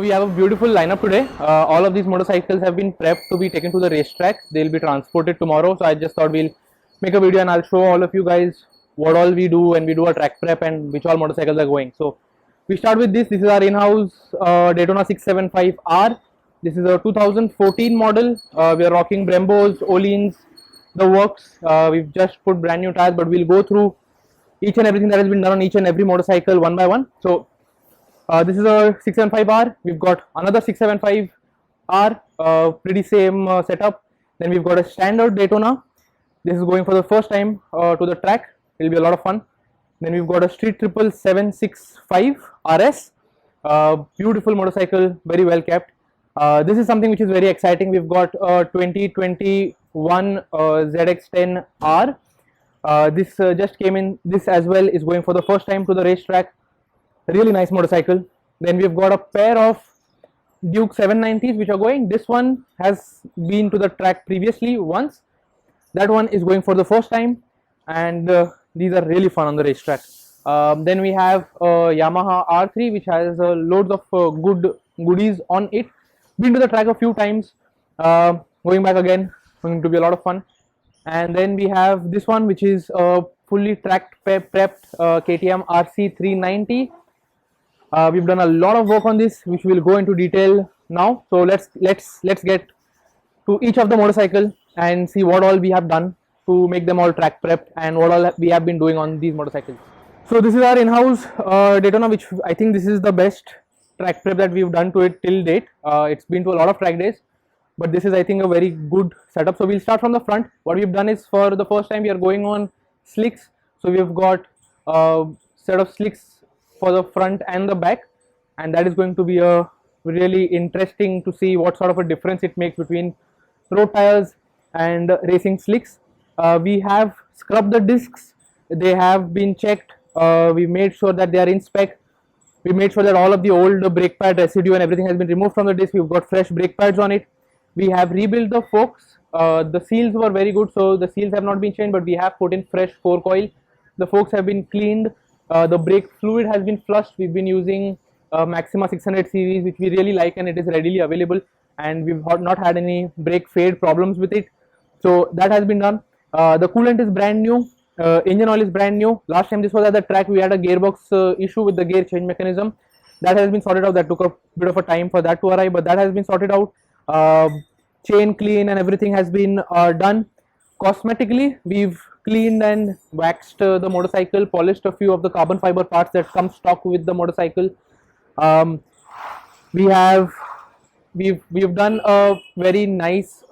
we have a beautiful lineup today. All of these motorcycles have been prepped to be taken to the racetrack. They'll be transported tomorrow. So I just thought we'll make a video and I'll show all of you guys what all we do when we do a track prep and which all motorcycles are going. So we start with this. This is our in-house Daytona 675R. This is a 2014 model. We are rocking Brembos, Öhlins, the works. We've just put brand new tires, but we'll go through each and everything that has been done on each and every motorcycle one by one. So this is a 675R. We've got another 675R, pretty same setup. Then we've got a standard Daytona. This is going for the first time to the track. It'll be a lot of fun. Then we've got a Street Triple 765 RS. Beautiful motorcycle, very well kept. This is something which is very exciting. We've got a 2021 ZX10R. This just came in. This as well is going for the first time to the racetrack. Really nice motorcycle. Then we've got a pair of DUKE790s which are going. This one has been to the track previously once. That one is going for the first time, and these are really fun on the racetrack. Then we have a Yamaha R3 which has loads of goodies on it. Been to the track a few times. Going back again, going to be a lot of fun. And then we have this one which is fully track prepped Ktm RC390. We've done a lot of work on this, which we'll go into detail now. So let's get to each of the motorcycle and see what all we have done to make them all track prepped and what all we have been doing on these motorcycles. So this is our in-house Daytona, which I think this is the best track prep that we've done to it till date. It's been to a lot of track days, but this is, I think, a very good setup. So we'll start from the front. What we've done is, for the first time, we are going on slicks. So we've got a set of slicks for the front and the back, and that is going to be a really interesting to see what sort of a difference it makes between road tires and racing slicks. We have scrubbed the discs. They have been checked. We made sure that they are in spec. We made sure that all of the old brake pad residue and everything has been removed from the disc. We've got fresh brake pads on it. We have rebuilt the forks. The seals were very good, so the seals have not been changed, but we have put in fresh fork oil. The forks have been cleaned. The brake fluid has been flushed. We've been using Maxima 600 series, which we really like, and it is readily available, and we've not had any brake fade problems with it. So that has been done. The coolant is brand new. Engine oil is brand new. Last time this was at the track, we had a gearbox issue with the gear change mechanism. That has been sorted out. That took a bit of a time for that to arrive, but that has been sorted out. Chain clean and everything has been done. Cosmetically, we've cleaned and waxed the motorcycle, polished a few of the carbon fiber parts that come stock with the motorcycle. We've done a very nice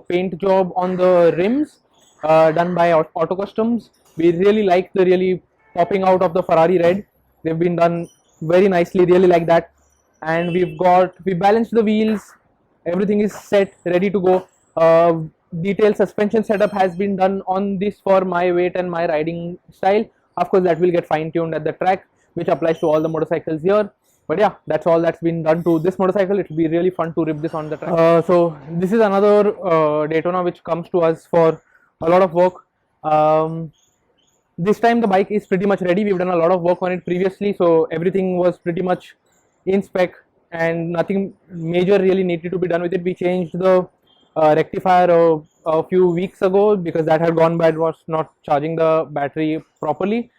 paint job on the rims, done by Auto Customs. We really like the really popping out of the Ferrari red. They've been done very nicely, really like that. And we balanced the wheels. Everything is set, ready to go. Detailed suspension setup has been done on this for my weight and my riding style. Of course, that will get fine-tuned at the track, which applies to all the motorcycles here. But yeah, that's all that's been done to this motorcycle. It will be really fun to rip this on the track. So this is another Daytona which comes to us for a lot of work. This time the bike is pretty much ready. We've done a lot of work on it previously, so everything was pretty much in spec and nothing major really needed to be done with it. We changed the rectifier a few weeks ago because that had gone bad, was not charging the battery properly.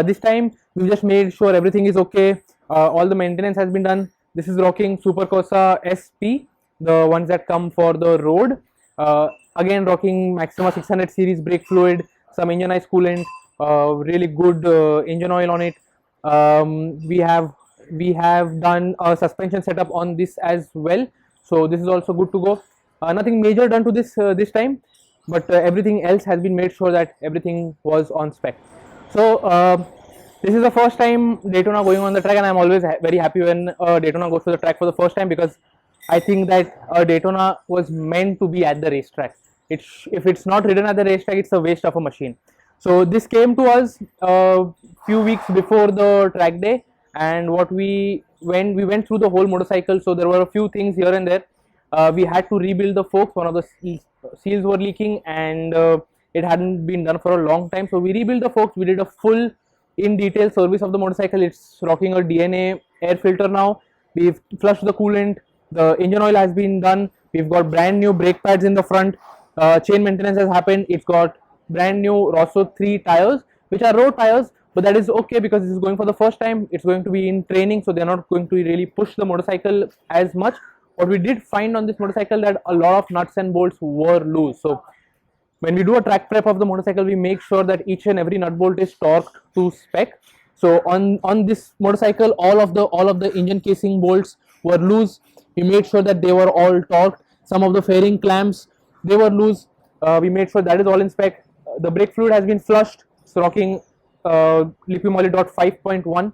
This time we just made sure everything is okay. All the maintenance has been done. This is rocking Super Corsa SP, the ones that come for the road. Again, rocking Maxima 600 series brake fluid, some engine ice coolant, really good engine oil on it. We have done a suspension setup on this as well, so this is also good to go. Nothing major done to this this time, but everything else has been made sure that everything was on spec. So this is the first time Daytona going on the track, and I'm always very happy when Daytona goes to the track for the first time, because I think that Daytona was meant to be at the racetrack. If it's not ridden at the racetrack, it's a waste of a machine. So this came to us a few weeks before the track day, and we went through the whole motorcycle. So there were a few things here and there. We had to rebuild the forks. One of the seals were leaking, and it hadn't been done for a long time. So we rebuilt the forks. We did a full in detail service of the motorcycle. It's rocking a DNA air filter now. we've flushed the coolant, the engine oil has been done, we've got brand new brake pads in the front, chain maintenance has happened, it's got brand new Rosso 3 tires, which are road tires, but that is okay because this is going for the first time. It's going to be in training, so they're not going to really push the motorcycle as much. What we did find on this motorcycle that a lot of nuts and bolts were loose. So when we do a track prep of the motorcycle, we make sure that each and every nut bolt is torqued to spec. So on this motorcycle, all of the engine casing bolts were loose. We made sure that they were all torqued. Some of the fairing clamps, they were loose. We made sure that is all in spec. The brake fluid has been flushed. It's rocking Liqui Moly dot 5.1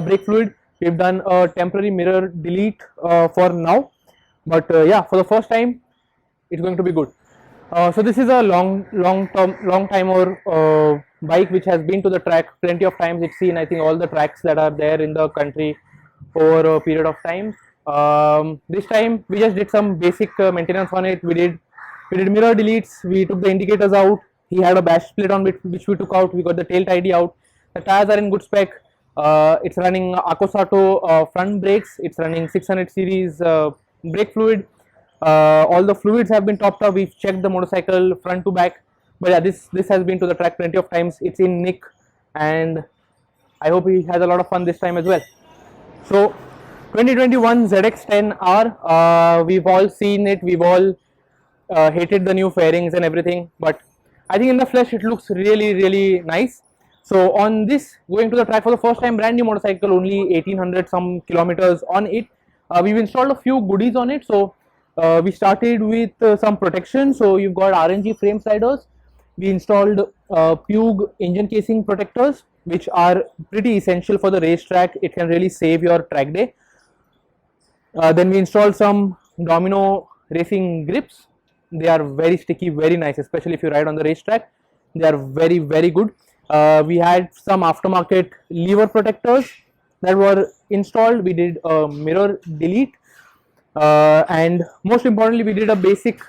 brake fluid. We've done a temporary mirror delete for now, but yeah, for the first time, it's going to be good. So this is a long timer bike which has been to the track plenty of times. It's seen, I think, all the tracks that are there in the country over a period of time. This time we just did some basic maintenance on it. We did mirror deletes. We took the indicators out. He had a bash split on which we took out. We got the tail tidy out. The tires are in good spec. It's running Akosato front brakes. It's running 600 series brake fluid. All the fluids have been topped up. We've checked the motorcycle front to back. But yeah, this has been to the track plenty of times. It's in nick, and I hope he has a lot of fun this time as well. So 2021 ZX10R, we've all seen it. We've all hated the new fairings and everything, but I think in the flesh it looks really nice. So on this, going to the track for the first time, brand new motorcycle, only 1800 some kilometers on it. We've installed a few goodies on it. So we started with some protection. So you've got RNG frame sliders. We installed Pugue engine casing protectors, which are pretty essential for the racetrack. It can really save your track day. Then we installed some Domino racing grips. They are very sticky, very nice, especially if you ride on the racetrack. They are very good. We had some aftermarket lever protectors that were installed. We did a mirror delete, and most importantly, we did a basic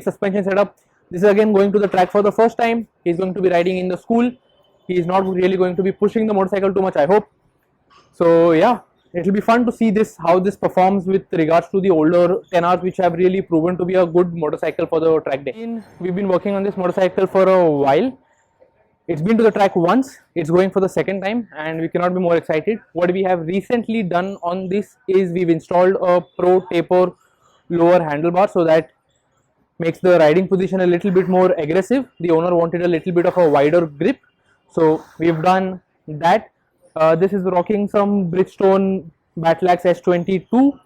suspension setup. This is again going to the track for the first time. He's going to be riding in the school. He is not really going to be pushing the motorcycle too much, I hope. So yeah, it will be fun to see how this performs with regards to the older 10Rs, which have really proven to be a good motorcycle for the track day. We've been working on this motorcycle for a while. It's been to the track once, it's going for the second time, and we cannot be more excited. What we have recently done on this is we've installed a Pro Taper lower handlebar, so that makes the riding position a little bit more aggressive. The owner wanted a little bit of a wider grip, so we've done that. This is rocking some Bridgestone Battlax S22.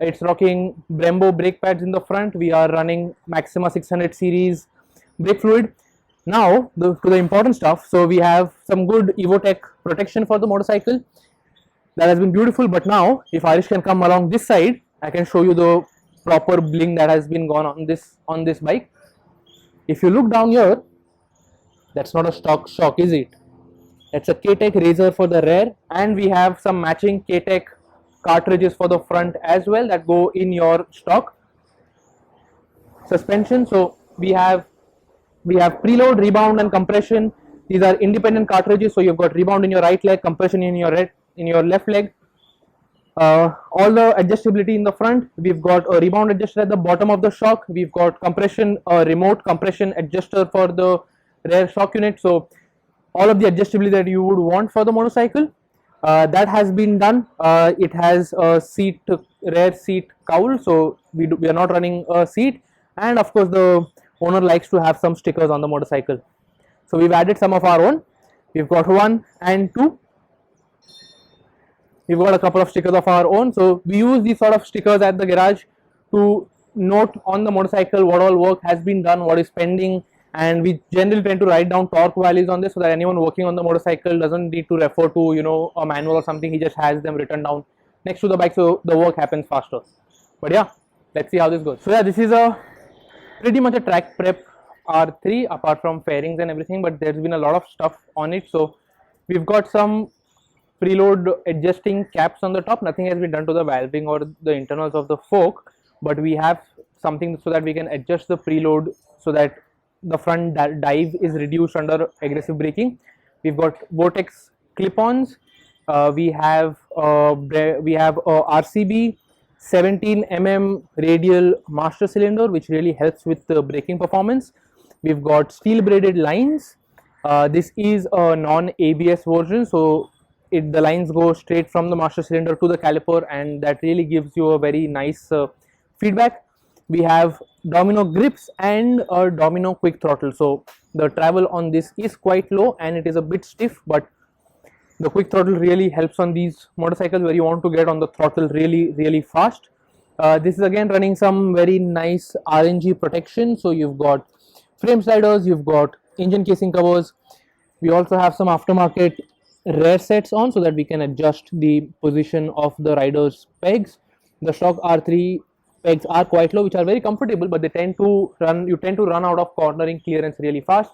It's rocking Brembo brake pads in the front. We are running Maxima 600 series brake fluid. Now to the important stuff. So we have some good Evotech protection for the motorcycle. That has been beautiful, but now if Irish can come along this side, I can show you the proper bling that has been gone on this bike. If you look down here, that's not a stock shock, is it? It's a K-Tech razor for the rear, and we have some matching K-Tech cartridges for the front as well that go in your stock suspension. So we have preload, rebound and compression. These are independent cartridges, so you've got rebound in your right leg, compression in your left leg. All the adjustability in the front. We've got a rebound adjuster at the bottom of the shock. We've got compression, remote compression adjuster for the rear shock unit. So all of the adjustability that you would want for the motorcycle, that has been done. It has a rear seat cowl, so we are not running a seat, and of course the owner likes to have some stickers on the motorcycle. So we've added some of our own. We've got 1 and 2. We've got a couple of stickers of our own. So we use these sort of stickers at the garage to note on the motorcycle what all work has been done, what is pending, and we generally tend to write down torque values on this so that anyone working on the motorcycle doesn't need to refer to a manual or something. He just has them written down next to the bike, so the work happens faster. But yeah, let's see how this goes. So yeah, this is pretty much a track prep R3 apart from fairings and everything, but there's been a lot of stuff on it. So we've got some preload adjusting caps on the top. Nothing has been done to the valving or the internals of the fork, but we have something so that we can adjust the preload so that the front dive is reduced under aggressive braking. We've got Vortex clip-ons. We have a RCB 17 radial master cylinder, which really helps with the braking performance. We've got steel braided lines. This is a non-ABS version, so the lines go straight from the master cylinder to the caliper, and that really gives you a very nice feedback. We have domino grips and a domino quick throttle, so the travel on this is quite low and it is a bit stiff, but the quick throttle really helps on these motorcycles where you want to get on the throttle really fast. This is again running some very nice RNG protection, so you've got frame sliders, you've got engine casing covers. We also have some aftermarket rear sets on so that we can adjust the position of the rider's pegs. The stock R3 pegs are quite low, which are very comfortable, but they tend to run out of cornering clearance really fast.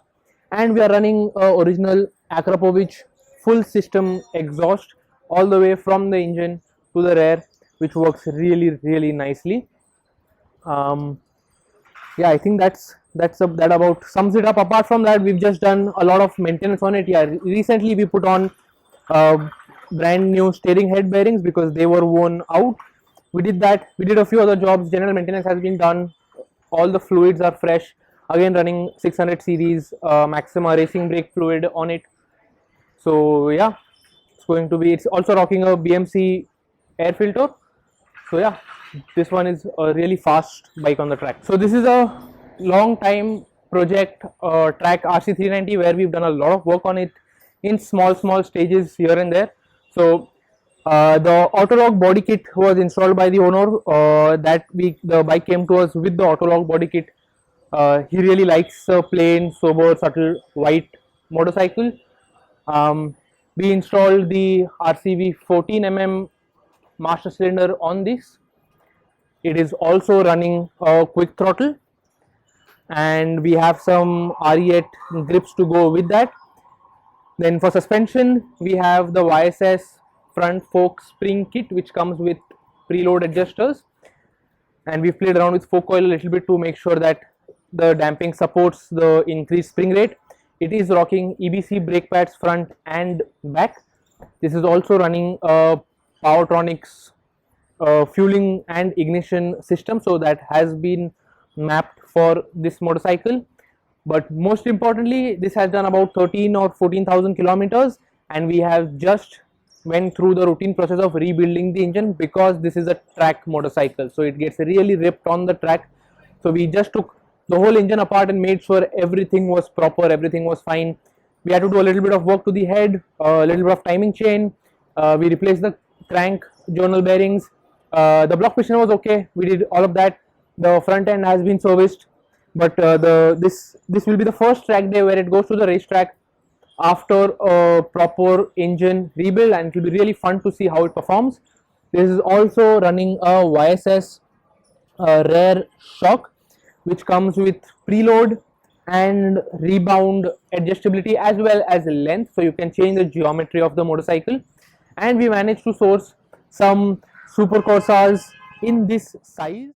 And we are running original Akrapovic full system exhaust all the way from the engine to the rear, which works really nicely. Yeah, I think that about sums it up. Apart from that, we've just done a lot of maintenance on it. Yeah, recently we put on brand new steering head bearings because they were worn out. We did that. We did a few other jobs. General maintenance has been done. All the fluids are fresh. Again, running 600 series Maxima racing brake fluid on it. So yeah, it's also rocking a BMC air filter. So yeah, this one is a really fast bike on the track. So this is a long time project track RC390 where we've done a lot of work on it in small stages here and there. So the Autolog body kit was installed by the owner. The bike came to us with the Autolog body kit. He really likes a plain, sober, subtle white motorcycle. We installed the RCV 14 master cylinder on this. It is also running a quick throttle, and we have some RE8 grips to go with that. Then for suspension, we have the YSS front fork spring kit, which comes with preload adjusters, and we've played around with fork coil a little bit to make sure that the damping supports the increased spring rate. It is rocking EBC brake pads front and back. This is also running a Powertronics fueling and ignition system, so that has been mapped for this motorcycle. But most importantly, this has done about 13 or 14,000 kilometers, and we have just went through the routine process of rebuilding the engine because this is a track motorcycle, so it gets really ripped on the track. So we just took the whole engine apart and made sure everything was proper, everything was fine. We had to do a little bit of work to the head, a little bit of timing chain. We replaced the crank journal bearings. The block piston was okay. We did all of that. The front end has been serviced, but this will be the first track day where it goes to the racetrack after a proper engine rebuild, and it will be really fun to see how it performs. This is also running a YSS rear shock, which comes with preload and rebound adjustability as well as length, so you can change the geometry of the motorcycle. And we managed to source some Super Corsas in this size.